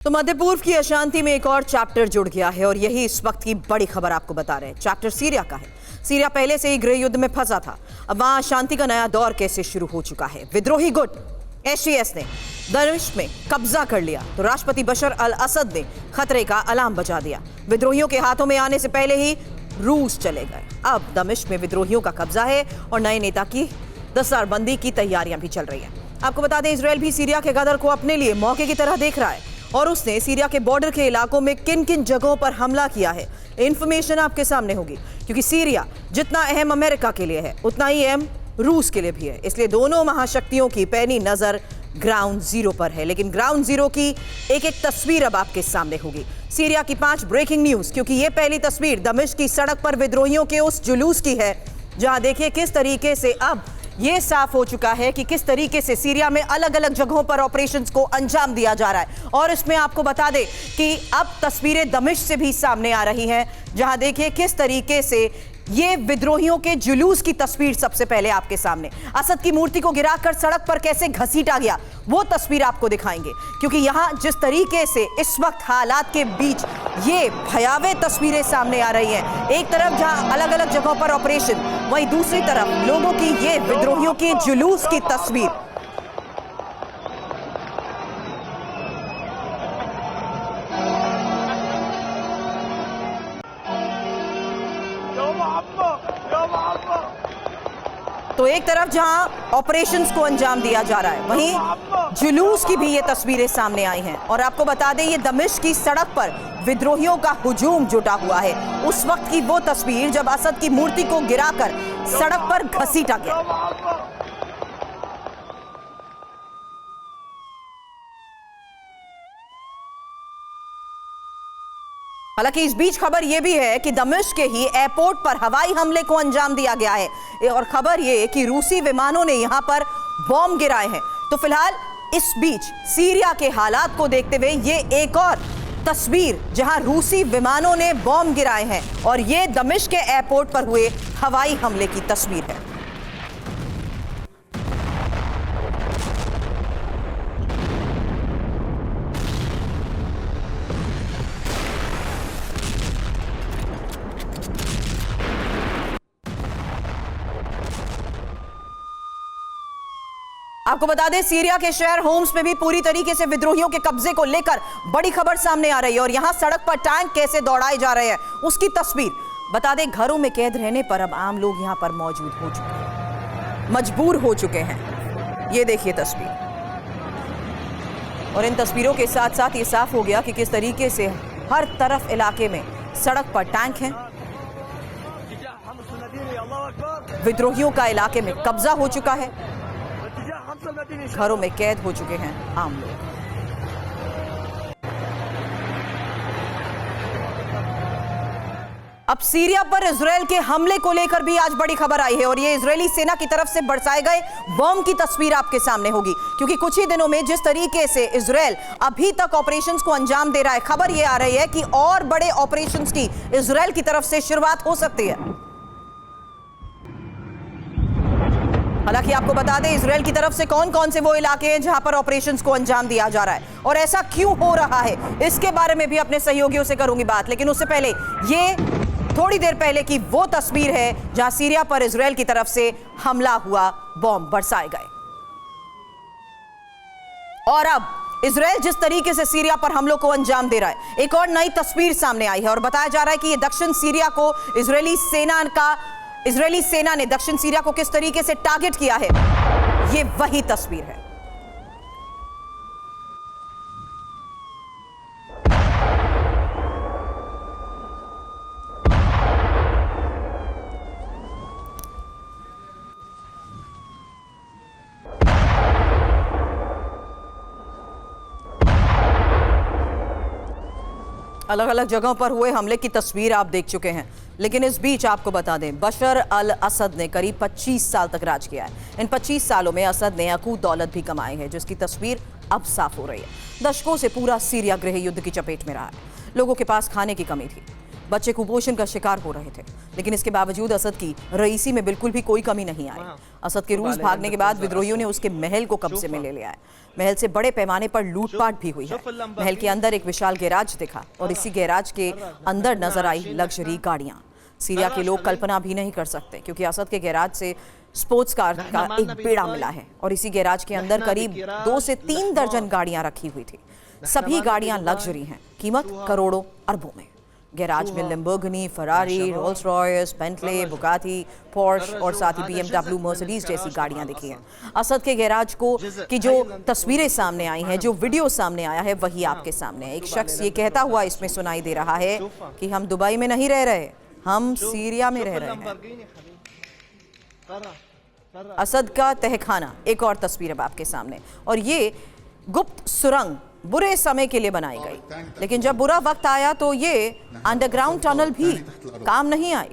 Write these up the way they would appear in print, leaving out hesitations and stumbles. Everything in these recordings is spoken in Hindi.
तो मध्य पूर्व की अशांति में एक और चैप्टर जुड़ गया है और यही इस वक्त की बड़ी खबर आपको बता रहे हैं। चैप्टर सीरिया का है। सीरिया पहले से ही गृह युद्ध में फंसा था। अब वहां अशांति का नया दौर कैसे शुरू हो चुका है। विद्रोही गुट एसईएस ने दमिश्क में कब्जा कर लिया तो राष्ट्रपति बशर अल असद ने खतरे का अलार्म बजा दिया। विद्रोहियों के हाथों में आने से पहले ही रूस चले गए। अब दमिश्क में विद्रोहियों का कब्जा है और नए नेता की दस्तरबंदी की तैयारियां भी चल रही हैं। आपको बता दें, इजरायल भी सीरिया के गदर को अपने लिए मौके की तरह देख रहा है और उसने सीरिया के बॉर्डर के इलाकों में किन किन जगहों पर हमला किया है, इंफॉर्मेशन आपके सामने होगी। क्योंकि सीरिया जितना अहम अमेरिका के लिए है उतना ही अहम रूस के लिए भी है। इसलिए दोनों महाशक्तियों की पैनी नजर ग्राउंड जीरो पर है। लेकिन ग्राउंड जीरो की एक एक तस्वीर अब आपके सामने होगी। सीरिया की 5 ब्रेकिंग न्यूज, क्योंकि ये पहली तस्वीर दमिश्क की सड़क पर विद्रोहियों के उस जुलूस की है जहां देखिए किस तरीके से अब ये साफ हो चुका है कि किस तरीके से सीरिया में अलग अलग जगहों पर ऑपरेशंस को अंजाम दिया जा रहा है। और इसमें आपको बता दें कि अब तस्वीरें दमिश्क से भी सामने आ रही हैं जहां देखिए किस तरीके से ये विद्रोहियों के जुलूस की तस्वीर सबसे पहले आपके सामने। असद की मूर्ति को गिराकर सड़क पर कैसे घसीटा गया वो तस्वीर आपको दिखाएंगे। क्योंकि यहां जिस तरीके से इस वक्त हालात के बीच ये भयावह तस्वीरें सामने आ रही हैं, एक तरफ जहां अलग अलग जगहों पर ऑपरेशन, वहीं दूसरी तरफ लोगों की ये विद्रोहियों के जुलूस की तस्वीर। तो एक तरफ जहां ऑपरेशंस को अंजाम दिया जा रहा है, वहीं जुलूस की भी ये तस्वीरें सामने आई हैं। और आपको बता दें, ये दमिश्क की सड़क पर विद्रोहियों का हुजूम जुटा हुआ है। उस वक्त की वो तस्वीर जब असद की मूर्ति को गिराकर सड़क पर घसीटा गया। हालांकि इस बीच खबर यह भी है कि दमिश्क के ही एयरपोर्ट पर हवाई हमले को अंजाम दिया गया है और खबर यह कि रूसी विमानों ने यहां पर बॉम्ब गिराए हैं। तो फिलहाल इस बीच सीरिया के हालात को देखते हुए ये एक और तस्वीर जहां रूसी विमानों ने बॉम्ब गिराए हैं और ये दमिश्क के एयरपोर्ट पर हुए हवाई हमले की तस्वीर है। आपको बता दें, सीरिया के शहर होम्स में भी पूरी तरीके से विद्रोहियों के कब्जे को लेकर बड़ी खबर सामने आ रही है और यहां सड़क पर टैंक कैसे दौड़ाए जा रहे हैं उसकी तस्वीर। बता दें, घरों में कैद रहने पर अब आम लोग यहां पर मौजूद हो चुके हैं, मजबूर हो चुके हैं। ये देखिए तस्वीर। और इन तस्वीरों के साथ साथ ये साफ हो गया कि किस तरीके से हर तरफ इलाके में सड़क पर टैंक हैं। विद्रोहियों का इलाके में कब्जा हो चुका है, घरों में कैद हो चुके हैं आम लोग। अब सीरिया पर इजरायल के हमले को लेकर भी आज बड़ी खबर आई है और ये इजरायली सेना की तरफ से बरसाए गए बॉम्ब की तस्वीर आपके सामने होगी। क्योंकि कुछ ही दिनों में जिस तरीके से इजरायल अभी तक ऑपरेशंस को अंजाम दे रहा है, खबर ये आ रही है कि और बड़े ऑपरेशंस की इजरायल की तरफ से शुरुआत हो सकती है। हालांकि आपको बता दें, इजरायल की तरफ से कौन कौन से वो इलाके हैं जहां पर ऑपरेशंस को अंजाम दिया जा रहा है और ऐसा क्यों हो रहा है, इसके बारे में भी अपने सहयोगियों से करूंगी बात। लेकिन उससे पहले ये थोड़ी देर पहले की वो तस्वीर है जहां सीरिया पर इजरायल की तरफ से हमला हुआ, बॉम्ब बरसाए गए। और अब इजरायल जिस तरीके से सीरिया पर हमलों को अंजाम दे रहा है, एक और नई तस्वीर सामने आई है और बताया जा रहा है कि ये दक्षिण सीरिया को इजरायली सेना ने दक्षिण सीरिया को किस तरीके से टारगेट किया है, ये वही तस्वीर है। अलग अलग जगहों पर हुए हमले की तस्वीर आप देख चुके हैं। लेकिन इस बीच आपको बता दें, बशर अल असद ने करीब 25 साल तक राज किया है। इन 25 सालों में असद ने अकूत दौलत भी कमाई है, जिसकी तस्वीर अब साफ हो रही है। दशकों से पूरा सीरिया गृह युद्ध की चपेट में रहा है। लोगों के पास खाने की कमी थी, बच्चे कुपोषण का शिकार हो रहे थे, लेकिन इसके बावजूद असद की रईसी में बिल्कुल भी कोई कमी नहीं आई। असद के रूस भागने के बाद विद्रोहियों ने उसके महल को कब्जे में ले लिया है। महल से बड़े पैमाने पर लूटपाट भी हुई है। महल के अंदर एक विशाल गैराज दिखा और इसी गैराज के अंदर नजर आई लग्जरी गाड़ियां। सीरिया के लोग कल्पना भी नहीं कर सकते, क्योंकि असद के गैराज से स्पोर्ट्स कार का एक बेड़ा मिला है और इसी गैराज के अंदर करीब 2 से 3 दर्जन गाड़ियां रखी हुई थी। सभी गाड़ियां लग्जरी हैं, कीमत करोड़ों अरबों में। गैराज में Lamborghini, Ferrari, Rolls Royce, Bentley, Bugatti, Porsche और साथ ही BMW, मर्सिडीज जैसी गाड़ियां दिखी हैं। असद के गैराज को की जो तस्वीरें सामने आई हैं, जो वीडियो सामने आया है, वही आपके सामने है। एक शख्स ये कहता हुआ इसमें सुनाई दे रहा है कि हम दुबई में नहीं रह रहे, हम सीरिया में रह रहे हैं। असद का तहखाना, एक और तस्वीर अब आपके सामने। और ये गुप्त सुरंग बुरे समय के लिए बनाई गई, लेकिन जब बुरा वक्त आया तो ये अंडरग्राउंड टनल भी काम नहीं आई।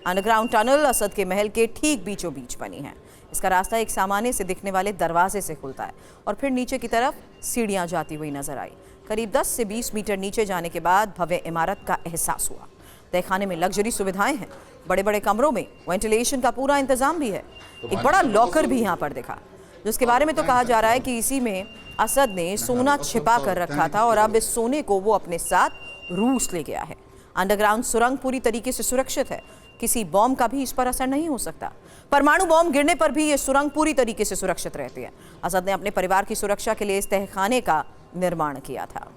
अंडरग्राउंड टनल असद के महल के ठीक बीचों बीच बनी है। इसका रास्ता एक सामान्य से दिखने वाले दरवाजे से खुलता है और फिर नीचे की तरफ सीढ़ियां जाती हुई नजर आई। करीब 10 से 20 मीटर नीचे जाने के बाद भव्य इमारत का एहसास हुआ। तहखाने में लग्जरी सुविधाएं हैं, बड़े बड़े कमरों में वेंटिलेशन का पूरा इंतजाम भी है। एक बड़ा लॉकर भी यहाँ पर दिखा, जिसके बारे में तो कहा जा रहा है कि इसी में असद ने सोना छिपा कर रखा था और अब इस सोने को वो अपने साथ रूस ले गया है। अंडरग्राउंड सुरंग पूरी तरीके से सुरक्षित है, किसी बॉम्ब का भी इस पर असर नहीं हो सकता। परमाणु बॉम्ब गिरने पर भी ये सुरंग पूरी तरीके से सुरक्षित रहती है। असद ने अपने परिवार की सुरक्षा के लिए इस तहखाने का निर्माण किया था।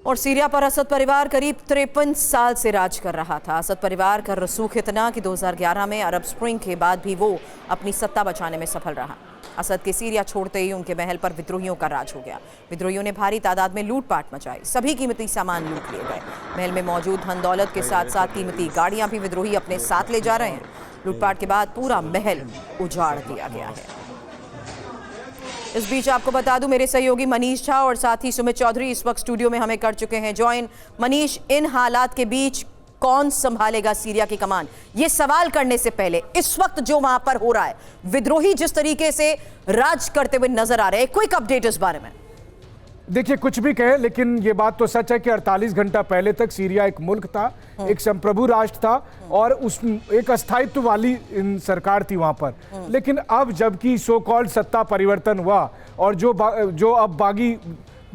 और सीरिया पर असद परिवार करीब 53 साल से राज कर रहा था। असद परिवार का रसूख इतना कि 2011 में अरब स्प्रिंग के बाद भी वो अपनी सत्ता बचाने में सफल रहा। असद के सीरिया छोड़ते ही उनके महल पर विद्रोहियों का राज हो गया। विद्रोहियों ने भारी तादाद में लूटपाट मचाई, सभी कीमती सामान लूट लिए गए। महल में मौजूद धन दौलत के साथ साथ कीमती गाड़ियां भी विद्रोही अपने साथ ले जा रहे हैं। लूटपाट के बाद पूरा महल उजाड़ दिया गया है। इस बीच आपको बता दूं, मेरे सहयोगी मनीष झा और साथ ही सुमित चौधरी इस वक्त स्टूडियो में हमें कर चुके हैं ज्वाइन। मनीष, इन हालात के बीच कौन संभालेगा सीरिया की कमान? ये सवाल करने से पहले इस वक्त जो वहां पर हो रहा है, विद्रोही जिस तरीके से राज करते हुए नजर आ रहे हैं, क्विक अपडेट इस बारे में। देखिए, कुछ भी कहे लेकिन ये बात तो सच है कि 48 घंटा पहले तक सीरिया एक मुल्क था, एक संप्रभु राष्ट्र था और उस एक अस्थायित्व वाली सरकार थी वहां पर। लेकिन अब जबकि सो कॉल्ड सत्ता परिवर्तन हुआ और जो अब बागी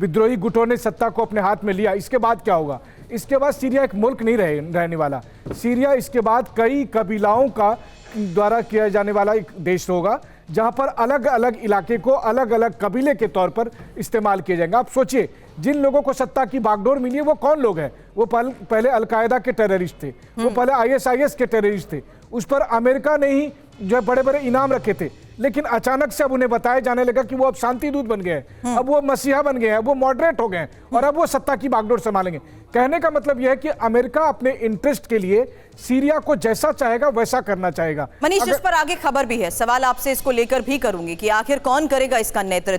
विद्रोही गुटों ने सत्ता को अपने हाथ में लिया, इसके बाद क्या होगा? इसके बाद सीरिया एक मुल्क नहीं रहने वाला। सीरिया इसके बाद कई कबीलाओं का द्वारा किया जाने वाला एक देश होगा, जहां पर अलग अलग इलाके को अलग अलग कबीले के तौर पर इस्तेमाल किए जाएंगे। आप सोचिए, जिन लोगों को सत्ता की बागडोर मिली है वो कौन लोग हैं? वो पहले अलकायदा के टेररिस्ट थे, वो पहले ISIS के टेररिस्ट थे। उस पर अमेरिका ने ही जो बड़े बड़े इनाम रखे थे, लेकिन अचानक से अब उन्हें बताया जाने लगा कि वो अब शांति दूत बन गए हैं, अब वो मसीहा बन गए हैं, वो मॉडरेट हो गए हैं और अब वो सत्ता की बागडोर संभालेंगे। कहने का मतलब यह है कि अमेरिका अपने इंटरेस्ट के लिए सीरिया को जैसा चाहेगा वैसा करना चाहेगा। मनीष, इस पर आगे खबर भी है, सवाल आपसे इसको लेकर भी करूंगी कि आखिर कौन करेगा इसका नेतृत्व।